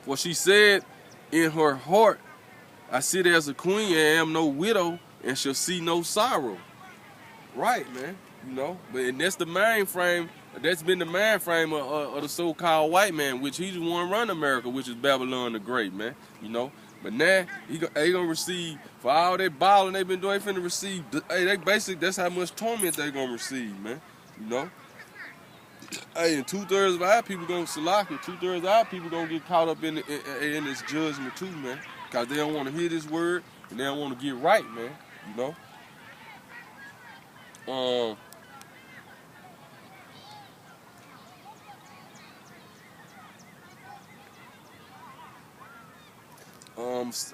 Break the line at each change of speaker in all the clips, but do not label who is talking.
For she said in her heart, I sit as a queen and am no widow and shall see no sorrow. Right, man. You know, but and that's the mind frame. That's been the mind frame of the so-called white man, which he's the one run America, which is Babylon the Great, man. You know, but now they gonna receive for all that balling they been doing. They finna receive. Hey, they basically that's how much torment they gonna receive, man. You know. Hey, and 2/3 of our people gonna salaki. 2/3 of our people gonna get caught up in this judgment too, man. Cause they don't want to hear this word and they don't want to get right, man. You know. Um,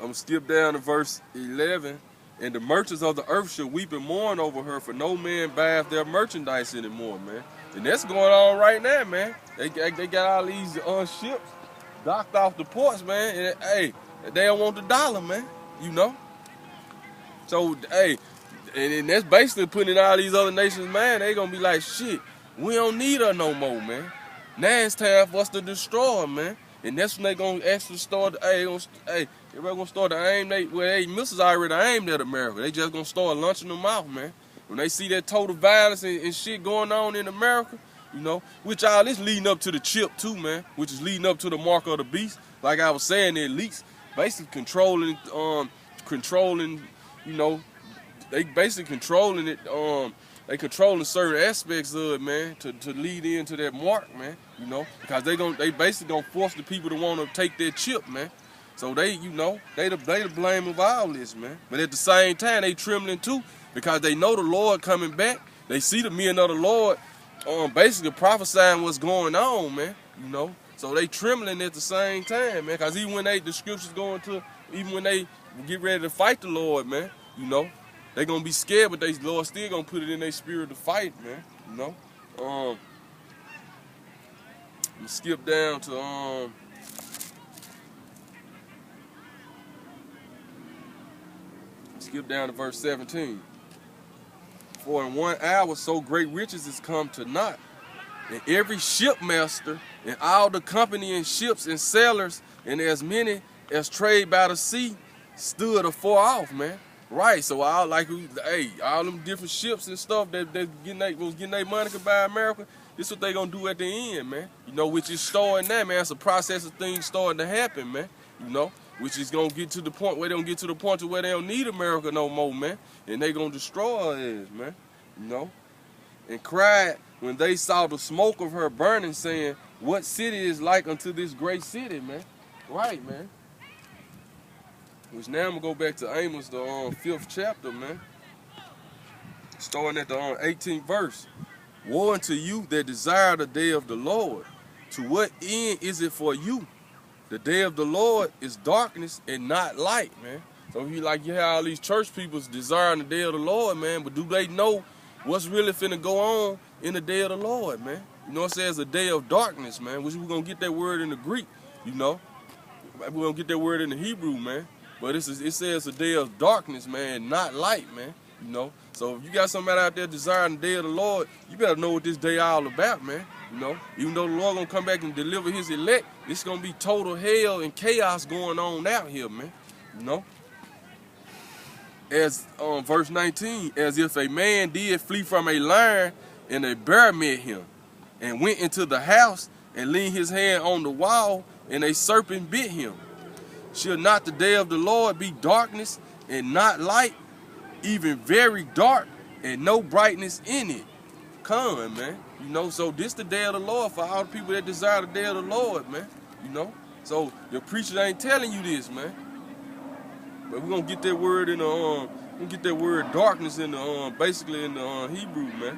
I'm skip down to verse 11. And the merchants of the earth shall weep and mourn over her, for no man buyeth their merchandise anymore, man. And that's going on right now, man. They got all these ships docked off the ports, man. And hey, they don't want the dollar, man. You know. So hey, and that's basically putting in all these other nations, man. They gonna be like, shit, we don't need her no more, man. Now it's time for us to destroy her, man. And that's when they gonna actually start. Everybody gonna start to aim. Missiles already aimed at America. They just gonna start launching them out, man. When they see that total violence and shit going on in America, you know, which all this leading up to the chip too, man. Which is leading up to the mark of the beast. Like I was saying, the elites basically controlling, you know, they basically controlling it. They controlling certain aspects of it, man, to lead into that mark, man. You know, because they basically gonna force the people to want to take their chip, man. So they, you know, they the blame of all this, man. But at the same time, they trembling too because they know the Lord coming back. They see the men of the Lord, basically prophesying what's going on, man. You know, so they trembling at the same time, man. Because even when the scriptures even when they get ready to fight the Lord, man, you know, they gonna be scared, but the Lord still gonna put it in their spirit to fight, man. You know. Skip down to verse 17. For in 1 hour so great riches is come to naught, and every shipmaster and all the company and ships and sailors and as many as trade by the sea stood afar off, man. Right, so all them different ships and stuff that was getting their money could buy America. This is what they gonna do at the end, man. You know, which is starting now, man. It's a process of things starting to happen, man. You know, which is gonna get to the point where they don't get to the point to where they don't need America no more, man. And they gonna destroy her ass, man. You know, and cried when they saw the smoke of her burning, saying, "What city is like unto this great city, man?" Right, man. Which now I'm gonna go back to Amos, the 5th chapter, man. Starting at the 18th verse. Woe unto you that desire the day of the Lord. To what end is it for you? The day of the Lord is darkness and not light, man. So you have all these church people desiring the day of the Lord, man, but do they know what's really finna go on in the day of the Lord, man? You know, it says a day of darkness, man, which we're gonna get that word in the Greek, you know. We're gonna get that word in the Hebrew, man. But it says a day of darkness, man, not light, man. You know. So if you got somebody out there desiring the day of the Lord, you better know what this day all about, man. You know. Even though the Lord gonna come back and deliver his elect, it's gonna be total hell and chaos going on out here, man. You know. As verse 19, as if a man did flee from a lion and a bear met him, and went into the house and leaned his hand on the wall, and a serpent bit him. Shall not the day of the Lord be darkness and not light, even very dark and no brightness in it? Come, man. You know, so this the day of the Lord for all the people that desire the day of the Lord, man. You know, so the preacher ain't telling you this, man. But we're gonna get that word in the darkness in the basically in the Hebrew, man.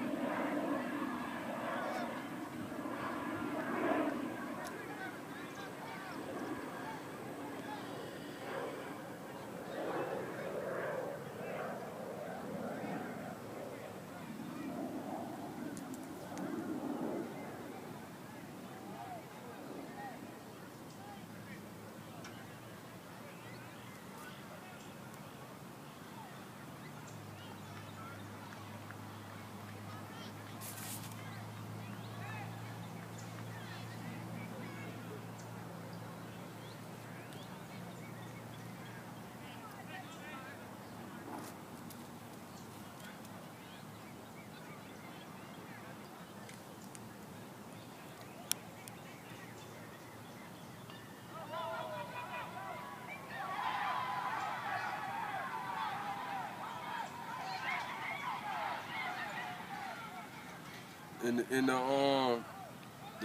the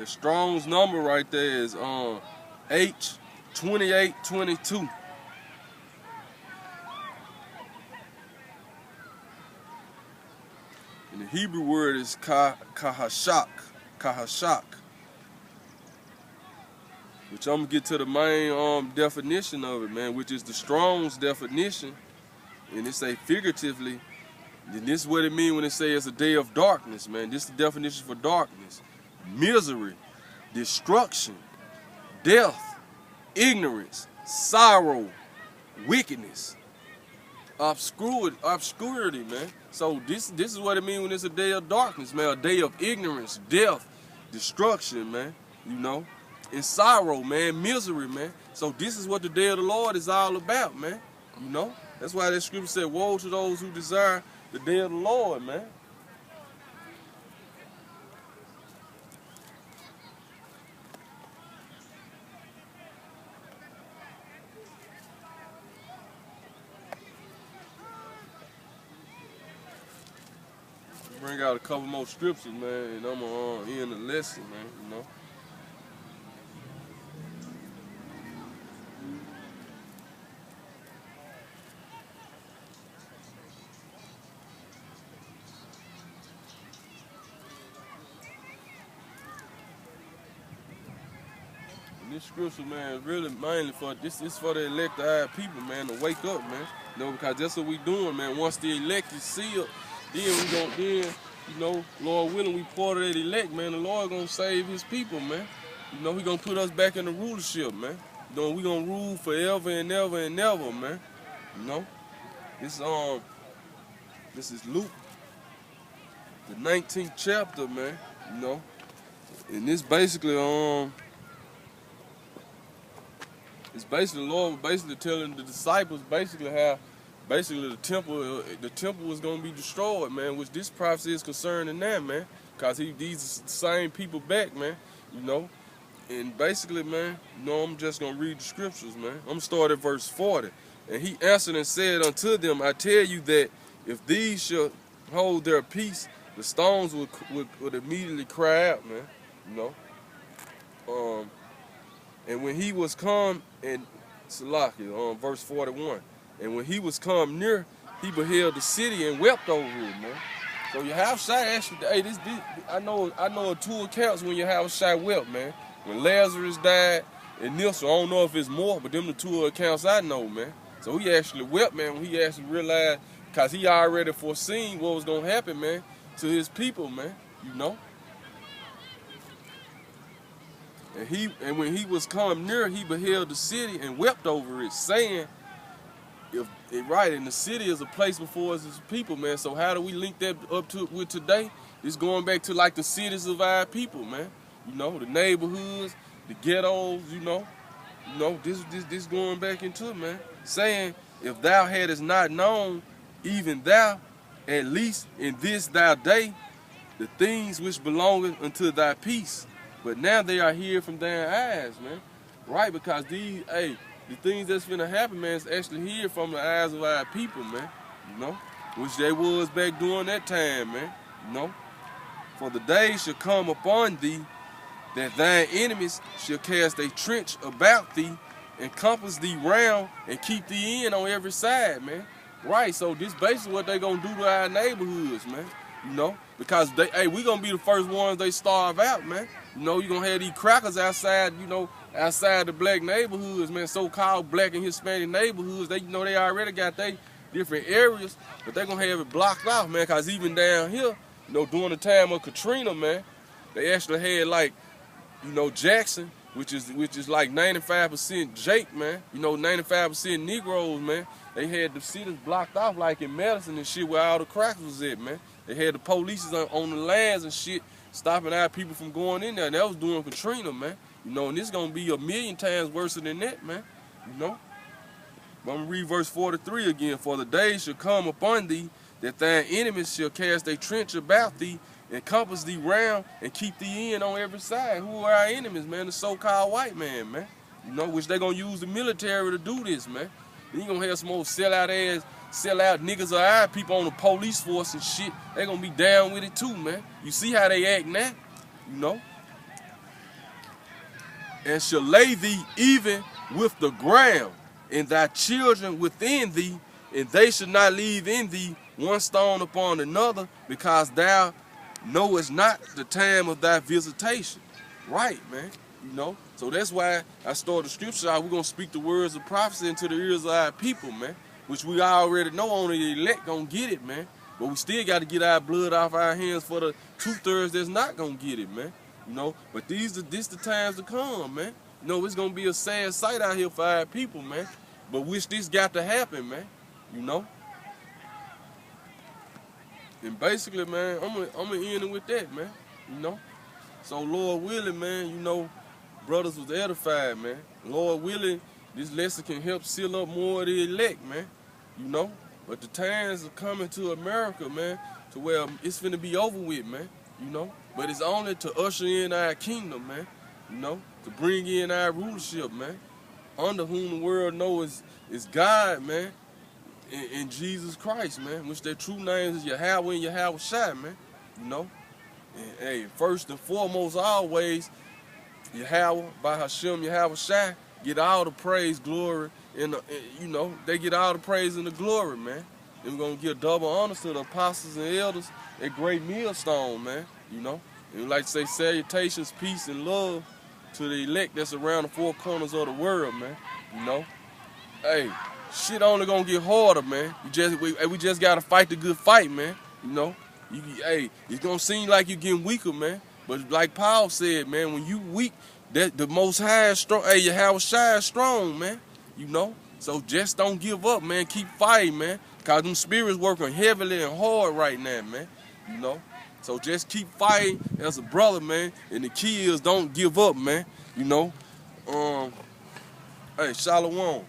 Strong's number right there is H2822. And the Hebrew word is kahashak, which I'm gonna get to the main definition of it, man, which is the Strong's definition, and it say figuratively. And this is what it means when it say it's a day of darkness, man. This is the definition for darkness: misery, destruction, death, ignorance, sorrow, wickedness, obscurity, man. So this is what it means when it's a day of darkness, man. A day of ignorance, death, destruction, man. You know, and sorrow, man, misery, man. So this is what the day of the Lord is all about, man. You know, that's why that scripture said, "Woe to those who desire the day of the Lord," man. Bring out a couple more scriptures, man, and I'm gonna end the lesson, man. You know. This scripture, man, is really mainly for this. Is for the elected people, man, to wake up, man. You know, because that's what we doing, man. Once the elect is sealed, then you know, Lord willing, we part of that elect, man. The Lord gonna save His people, man. You know, He gonna put us back in the rulership, man. You know, we gonna rule forever and ever and ever, man. You know, this is Luke, the 19th chapter, man. You know, and this basically it's basically the Lord basically telling the disciples basically how the temple was gonna be destroyed, man, which this prophecy is concerning that, man. Cause these are the same people back, man, you know. And basically, man, you know, I'm just gonna read the scriptures, man. I'm gonna start at verse 40. And he answered and said unto them, I tell you that if these shall hold their peace, the stones would immediately cry out, man. You know. And when he was come, and Salaki, verse 41, and when he was come near, he beheld the city and wept over it, man. So your house shot actually, hey, this I know of two accounts when your house shot wept, man. When Lazarus died, and Nilsa, I don't know if it's more, but them the two accounts I know, man. So he actually wept, man, when he actually realized, because he already foreseen what was going to happen, man, to his people, man, you know. And when he was come near, he beheld the city and wept over it, saying, and the city is a place before us as people, man. So how do we link that up with today? It's going back to like the cities of our people, man. You know, the neighborhoods, the ghettos, you know. This going back into it, man. Saying, if thou hadst not known, even thou, at least in this thy day, the things which belong unto thy peace. But now they are here from thine eyes, man. Right? Because the things that's finna happen, man, is actually here from the eyes of our people, man. You know? Which they was back during that time, man. You know? For the day shall come upon thee that thine enemies shall cast a trench about thee and compass thee round and keep thee in on every side, man. Right? So this basically what they gonna do to our neighborhoods, man. You know? Because we gonna be the first ones they starve out, man. You know, you gonna have these crackers outside, you know, outside the black neighborhoods, man, so-called black and Hispanic neighborhoods. They, you know, they already got their different areas, but they gonna have it blocked off, man, because even down here, you know, during the time of Katrina, man, they actually had, like, you know, Jackson, which is like 95% Jake, man. You know, 95% Negroes, man. They had the cities blocked off, like in Madison and shit, where all the crackers was at, man. They had the police on the lands and shit, stopping our people from going in there. And that was during Katrina, man. You know, and this gonna be a million times worse than that, man. You know? But I'm gonna read verse 43 again. For the day shall come upon thee that thine enemies shall cast a trench about thee and compass thee round and keep thee in on every side. Who are our enemies, man? The so-called white man, man. You know, which they gonna use the military to do this, man. Then you gonna have some old sellout ass sell out niggas or our people on the police force and shit, they gonna be down with it too, man. You see how they act now, you know? And shall lay thee even with the ground, and thy children within thee, and they shall not leave in thee one stone upon another, because thou knowest not the time of thy visitation. Right, man, you know? So that's why I started the scripture out. We're going to speak the words of prophecy into the ears of our people, man, which we already know only the elect going to get it, man. But we still got to get our blood off our hands for the 2/3 that's not going to get it, man. You know, but this the times to come, man. You know, it's going to be a sad sight out here for our people, man. But wish this got to happen, man, you know. And basically, man, I'm gonna end it with that, man, you know. So Lord willing, man, you know, brothers was edified, man. Lord willing, this lesson can help seal up more of the elect, man, you know. But the times are coming to America, man, to where it's finna be over with, man, you know. But it's only to usher in our kingdom, man, you know, to bring in our rulership, man, under whom the world knows is God, man, in Jesus Christ, man, which their true names is Yahweh and Yahweh Shai, man, you know. And, hey, first and foremost, always, Yahweh, by Hashem, Yahweh Shai, get all the praise, glory, and you know, they get all the praise and the glory, man. And we're going to give double honors to the apostles and elders at Great Millstone, man, you know. And we like to say salutations, peace, and love to the elect that's around the four corners of the world, man, you know. Hey, shit only gonna get harder, man. We just gotta fight the good fight, man. You know, hey, it's gonna seem like you're getting weaker, man. But like Paul said, man, when you weak, that the Most High is strong. Hey, Yahweh Shai is strong, man. You know, so just don't give up, man. Keep fighting, man. Cause them spirits working heavily and hard right now, man. You know, so just keep fighting as a brother, man. And the key is don't give up, man. You know, hey, Shalom.